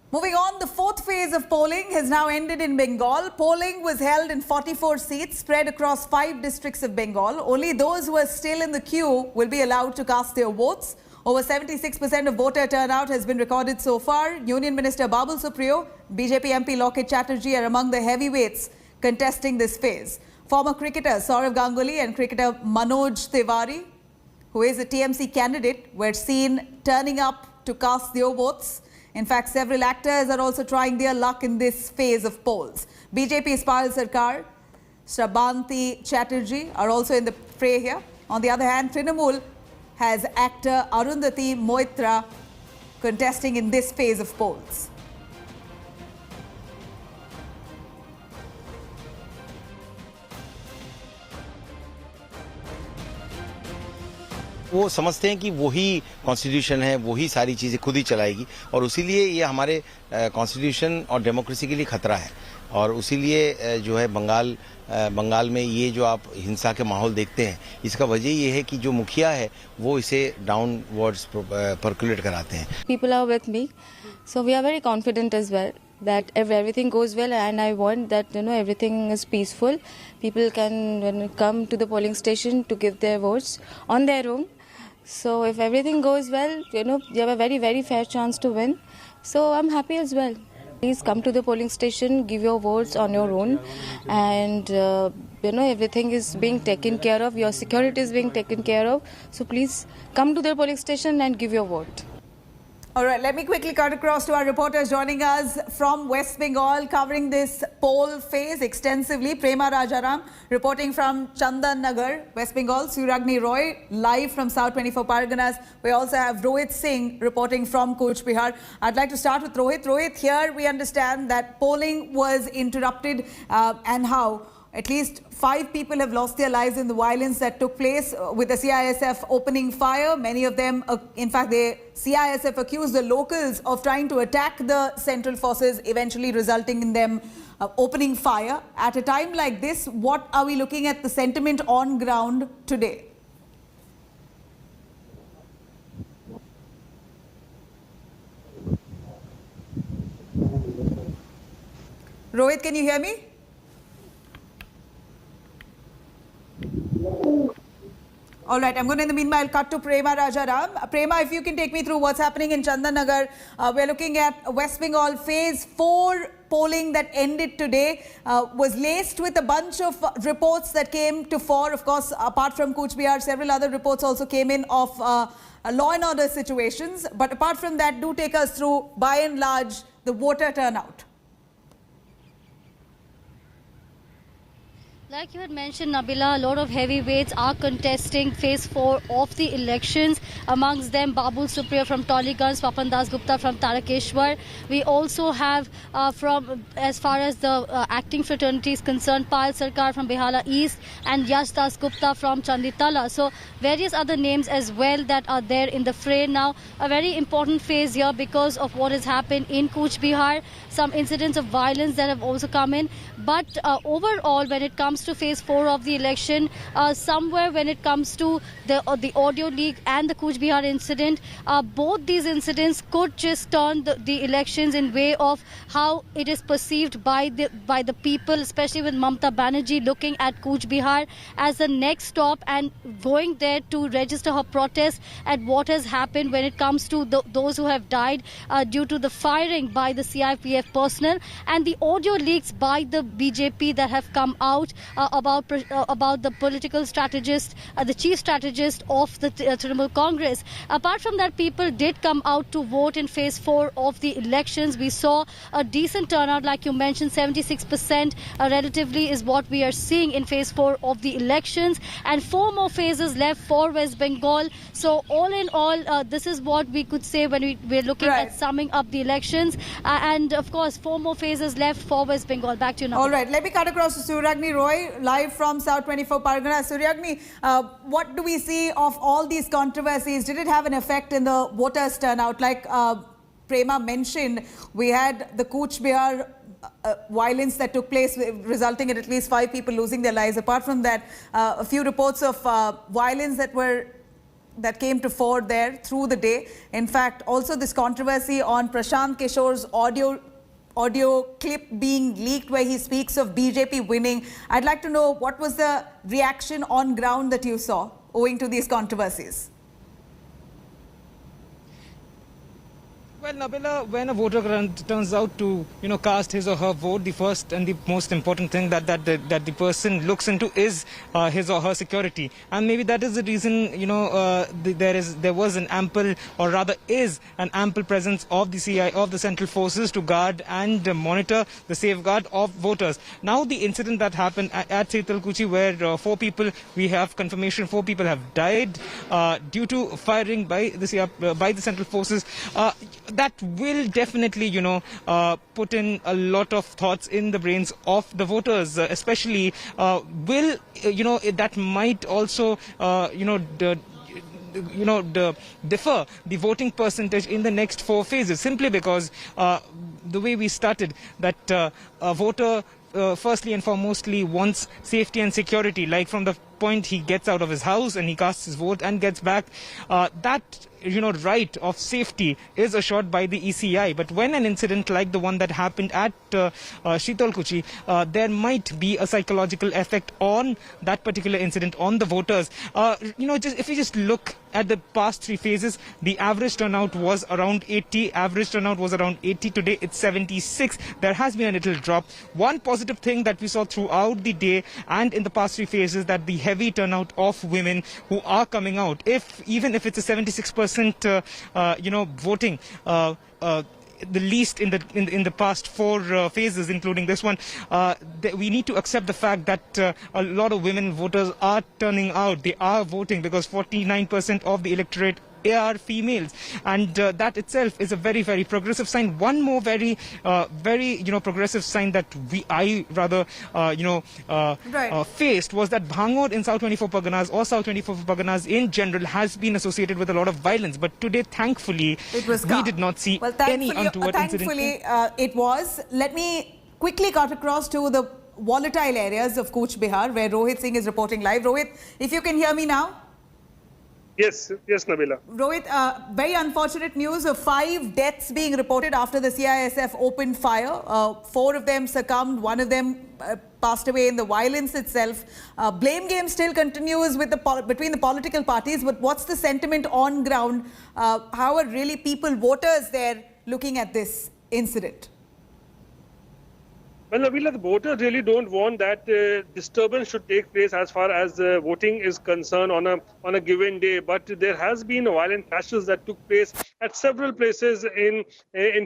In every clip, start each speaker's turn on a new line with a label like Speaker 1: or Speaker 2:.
Speaker 1: Moving on, the fourth phase of polling has now ended in Bengal. Polling was held in 44 seats spread across 5 districts of Bengal. Only those who are still in the queue will be allowed to cast their votes. Over 76% of voter turnout has been recorded so far. Union Minister Babul Supriyo, BJP MP Lokit Chatterjee are among the heavyweights contesting this phase. Former cricketer Sourav Ganguly and cricketer Manoj Tiwari, who is a TMC candidate, were seen turning up to cast their votes. In fact, several actors are also trying their luck in this phase of polls. BJP's Payal Sarkar, Shrabanti Chatterjee are also in the fray here. On the other hand, Trinamool has actor Arundhati Moitra contesting in this phase of polls.
Speaker 2: वो समझते हैं कि वही constitution है, वही सारी चीज़ें खुद ही चलाएगी और उसीलिए ये हमारे कॉन्स्टिट्यूशन और डेमोक्रेसी के लिए खतरा है। और उसीलिए जो है बंगाल में ये जो आप हिंसा के माहौल देखते हैं, इसका वजह ये है कि जो मुखिया है वो इसे डाउनवर्ड्स पर्कुलेट कराते हैं।
Speaker 3: People are with me, so we are very confident as well that if everything goes well, and I want that everything is peaceful. People can come to the polling station to give their votes on their own. So if everything goes well, you have a very, very fair chance to win. So I'm happy as well. Please come to the polling station, give your votes on your own, and everything is being taken care of. Your security is being taken care of. So please come to the polling station and give your vote.
Speaker 1: All right, let me quickly cut across to our reporters joining us from West Bengal, covering this poll phase extensively. Prema Rajaram reporting from Chandan Nagar, West Bengal. Suryagni Roy live from South 24 Parganas. We also have Rohit Singh reporting from Cooch Behar. I'd like to start with Rohit. Rohit, here we understand that polling was interrupted and how at least 5 people have lost their lives in the violence that took place with the CISF opening fire. Many of them, in fact, the CISF accused the locals of trying to attack the central forces, eventually resulting in them opening fire. At a time like this, what are we looking at the sentiment on ground today? Rohit, can you hear me? All right, I'm going to in the meanwhile cut to Prema Rajaram. Prema, if you can take me through what's happening in Chandanagar. We're looking at West Bengal phase 4 polling that ended today, was laced with a bunch of reports that came to fore. Of course, apart from Cooch Behar, several other reports also came in of law and order situations. But apart from that, do take us through, by and large, the voter turnout.
Speaker 4: Like you had mentioned, Nabila, a lot of heavyweights are contesting phase 4 of the elections. Amongst them, Babul Supriyo from Tollygunge, Papan Das Gupta from Tarakeshwar. We also have from, as far as the acting fraternity is concerned, Payal Sarkar from Behala East and Yash Das Gupta from Chanditala. So various other names as well that are there in the fray now. A very important phase here because of what has happened in Cooch Behar. Some incidents of violence that have also come in. But overall, when it comes to phase 4 of the election, somewhere when it comes to the audio leak and the Cooch Behar incident, both these incidents could just turn the elections in way of how it is perceived by the people, especially with Mamata Banerjee looking at Cooch Behar as the next stop and going there to register her protest at what has happened when it comes to those who have died due to the firing by the CIPF personnel and the audio leaks by the BJP that have come out about the political strategist, the chief strategist of the Trinamool Congress. Apart from that, people did come out to vote in phase 4 of the elections. We saw a decent turnout, like you mentioned, 76% relatively is what we are seeing in phase 4 of the elections, and 4 more phases left for West Bengal. So all in all, this is what we could say when we're looking at summing up the elections. And of course, 4 more phases left for West Bengal. Back to you now.
Speaker 1: All right, let me cut across to Suryagni Roy, live from South 24 Pargana. Suryagni, what do we see of all these controversies? Did it have an effect in the voters' turnout? Like Prema mentioned, we had the Cooch Behar violence that took place, resulting in at least 5 people losing their lives. Apart from that, a few reports of violence that were that came to fore there through the day. In fact, also this controversy on Prashant Kishore's audio clip being leaked where he speaks of BJP winning. I'd like to know what was the reaction on ground that you saw owing to these controversies.
Speaker 5: Well, Nabila, when a voter turns out to, cast his or her vote, the first and the most important thing that the person looks into is his or her security, and maybe that is the reason, there was an ample, or rather is an ample presence of the CI, of the central forces to guard and monitor the safeguard of voters. Now, the incident that happened at Sitalkuchi, where 4 people, we have confirmation 4 people have died due to firing by the central forces. That will definitely, put in a lot of thoughts in the brains of the voters, especially that might also, differ the voting percentage in the next 4 phases, simply because the way we started, that a voter firstly and foremostly wants safety and security, like from the point he gets out of his house and he casts his vote and gets back. That right of safety is assured by the ECI. But when an incident like the one that happened at Sitalkuchi, there might be a psychological effect on that particular incident on the voters. If you just look at the past 3 phases, the average turnout was around 80. Average turnout was around 80. Today it's 76. There has been a little drop. One positive thing that we saw throughout the day and in the past 3 phases, that the heavy turnout of women who are coming out, even if it's a 76% voting, the least in the past 4 phases, including this one, we need to accept the fact that a lot of women voters are turning out. They are voting because 49% of the electorate are females, and that itself is a very, very progressive sign. One more very progressive sign that faced was that Bhangur in South 24 Parganas, or South 24 Parganas in general, has been associated with a lot of violence. But today, thankfully, we did not see any untoward incident.
Speaker 1: Thankfully, it was. Let me quickly cut across to the volatile areas of Cooch Behar, where Rohit Singh is reporting live. Rohit, if you can hear me now.
Speaker 6: Yes, Nabila.
Speaker 1: Rohit, very unfortunate news of 5 deaths being reported after the CISF opened fire. 4 of them succumbed, 1 of them passed away in the violence itself. Blame game still continues with between the political parties, but what's the sentiment on ground? How are really voters there looking at this incident?
Speaker 6: Well, Nabila, the voters really don't want that disturbance should take place as far as voting is concerned on a given day. But there has been violent clashes that took place at several places in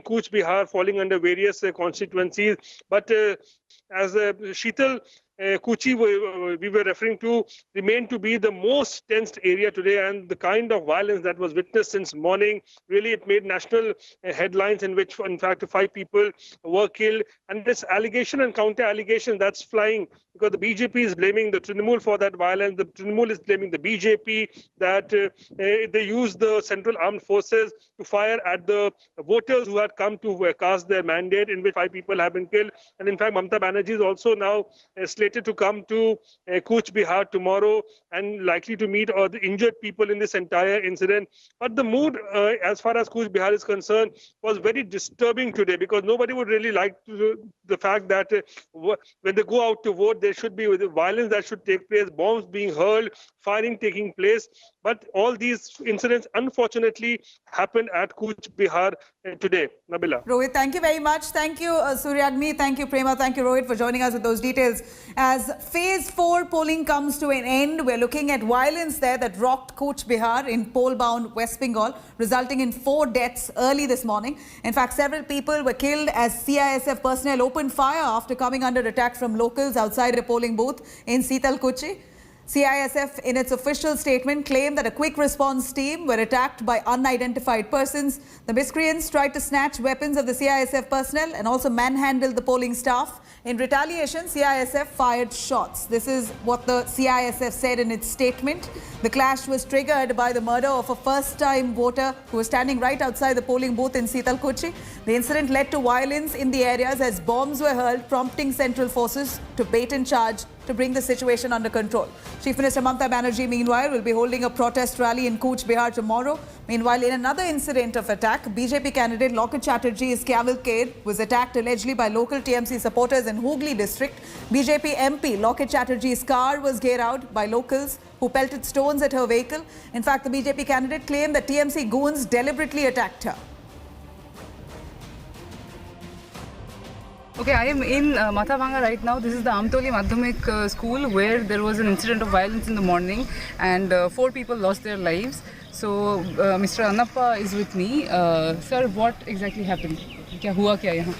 Speaker 6: Cooch Behar, falling under various constituencies. But as Sheetal Kuchi we were referring to remained to be the most tensed area today, and the kind of violence that was witnessed since morning, really it made national headlines, in which in fact 5 people were killed. And this allegation and counter allegation that's flying, because the BJP is blaming the Trinamool for that violence. The Trinamool is blaming the BJP that they used the Central Armed Forces to fire at the voters who had come to cast their mandate, in which 5 people have been killed. And in fact, Mamata Banerjee is also now slated to come to Cooch Behar tomorrow and likely to meet the injured people in this entire incident. But the mood, as far as Cooch Behar is concerned, was very disturbing today, because nobody would really like the fact that when they go out to vote, there should be violence that should take place, bombs being hurled, firing taking place. But all these incidents, unfortunately, happened at Cooch Behar today. Nabila.
Speaker 1: Rohit, thank you very much. Thank you, Suryagni. Thank you, Prema. Thank you, Rohit, for joining us with those details. As phase 4 polling comes to an end, we're looking at violence there that rocked Cooch Behar in poll-bound West Bengal, resulting in 4 deaths early this morning. In fact, several people were killed as CISF personnel opened fire after coming under attack from locals outside a polling booth in Sitalkuchi. CISF, in its official statement, claimed that a quick response team were attacked by unidentified persons. The miscreants tried to snatch weapons of the CISF personnel and also manhandled the polling staff. In retaliation, CISF fired shots. This is what the CISF said in its statement. The clash was triggered by the murder of a first-time voter who was standing right outside the polling booth in Sitalkuchi. The incident led to violence in the areas as bombs were hurled, prompting central forces to bait and charge to to bring the situation under control. Chief Minister Mamata Banerjee, meanwhile, will be holding a protest rally in Cooch Behar tomorrow. Meanwhile, in another incident of attack, BJP candidate Loket Chatterjee's cavalcade was attacked allegedly by local TMC supporters in Hooghly district. BJP MP Loket Chatterjee's car was geared out by locals who pelted stones at her vehicle. In fact, the BJP candidate claimed that TMC goons deliberately attacked her.
Speaker 7: Okay, I am in Matabanga right now. This is the Amtoli Madhyamik school where there was an incident of violence in the morning and 4 people lost their lives. So Mr. Annappa is with me. Sir, what exactly happened? Kya hua kya yahan?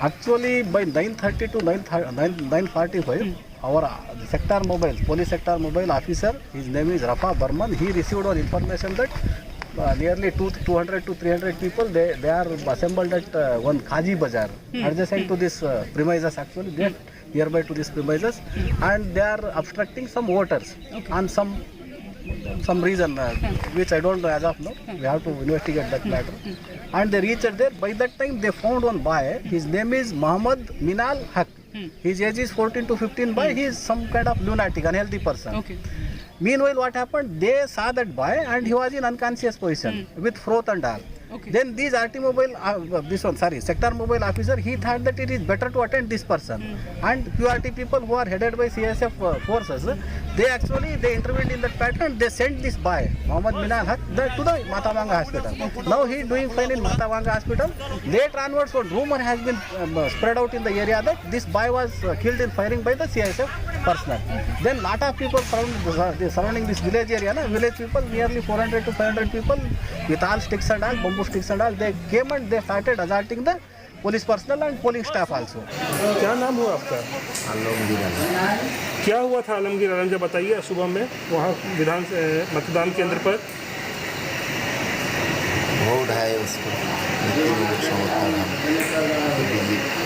Speaker 8: Actually, by 9:30 to 9:45, our sector mobile, police sector mobile officer, his name is Rafa Burman, he received our information that nearly 200 to 300 people, they are assembled at one Khaji Bazaar, adjacent to this premises actually, they are nearby to this premises, and they are obstructing some voters on some reason which I don't know as of now. We have to investigate that matter. And they reached there. By that time, they found one boy. His name is Muhammad Minal Haq. His age is 14 to 15 boy. He is some kind of lunatic, unhealthy person.
Speaker 7: Okay.
Speaker 8: Meanwhile, what happened? They saw that boy and he was in unconscious position with froth and all.
Speaker 7: Okay.
Speaker 8: Then these sector mobile officer, he thought that it is better to attend this person. And QRT people who are headed by CSF forces, they intervened in that pattern. They sent this boy, Muhammad Minal Haq, to the Matabanga hospital. Now he is doing fine in Matabanga hospital. Later onwards, one rumor has been spread out in the area that this boy was killed in firing by the CSF personnel. Then lot of people surrounding this village area, village people, nearly 400 to 500 people with all sticks and all, bamboo sticks and all, they came and they started assaulting the police personnel and polling staff also.
Speaker 6: क्या नाम हुआ आपका?
Speaker 2: आलमगीर आलम।
Speaker 6: क्या हुआ था आलमगीर आलम, जब बताइए सुबह में वहाँ मतदान केंद्र पर?
Speaker 9: वोट है उसको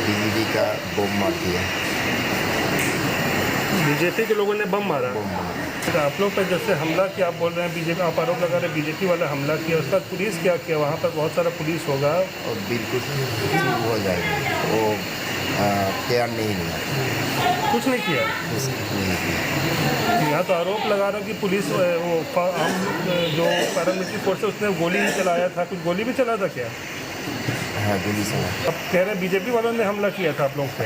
Speaker 9: बीजेपी का बम मार दिया।
Speaker 6: बीजेपी के लोगों ने बम मारा। तो आप लोग पर जैसे हमला किया, आप बोल रहे हैं बीजेपी, आप आरोप लगा रहे हैं बीजेपी वाला हमला किया, उसका पुलिस क्या किया? वहाँ पर बहुत सारा पुलिस होगा
Speaker 9: और बिल्कुल हो जाएगा, वो तैयार नहीं लिया,
Speaker 6: कुछ नहीं किया। यहाँ तो आरोप लगा रहा कि पुलिस वो जो पैरामिलिट्री फोर्स है उसने गोली ही चलाया था, कुछ गोली भी चला था क्या?
Speaker 9: हाँ, गोली चला।
Speaker 6: अब कह रहे बीजेपी वालों ने हमला किया था आप लोग पे।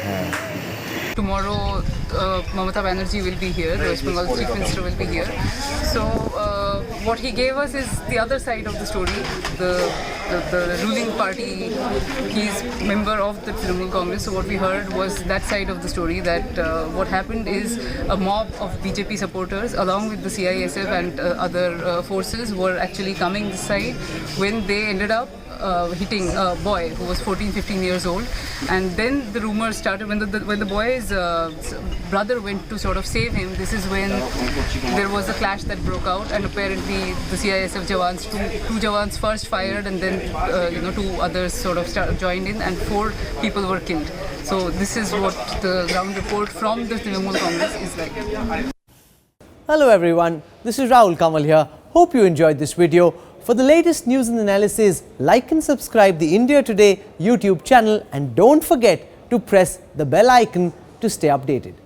Speaker 7: Tomorrow, Mamata Banerjee will be here, West Bengal Chief Minister will be here. So, what he gave us is the other side of the story. The ruling party, he's member of the Trinamool Congress. So, what we heard was that side of the story, that what happened is a mob of BJP supporters, along with the CISF and other forces, were actually coming this side when they ended up hitting a boy who was 14-15 years old, and then the rumors started when the boy's brother went to sort of save him. This is when there was a clash that broke out, and apparently the CISF Jawans, two Jawans first fired, and then 2 others sort of joined in, and 4 people were killed. So this is what the ground report from the Trinamool Congress is like.
Speaker 10: Hello everyone, this is Rahul Kamal here. Hope you enjoyed this video. For the latest news and analysis, like and subscribe the India Today YouTube channel, and don't forget to press the bell icon to stay updated.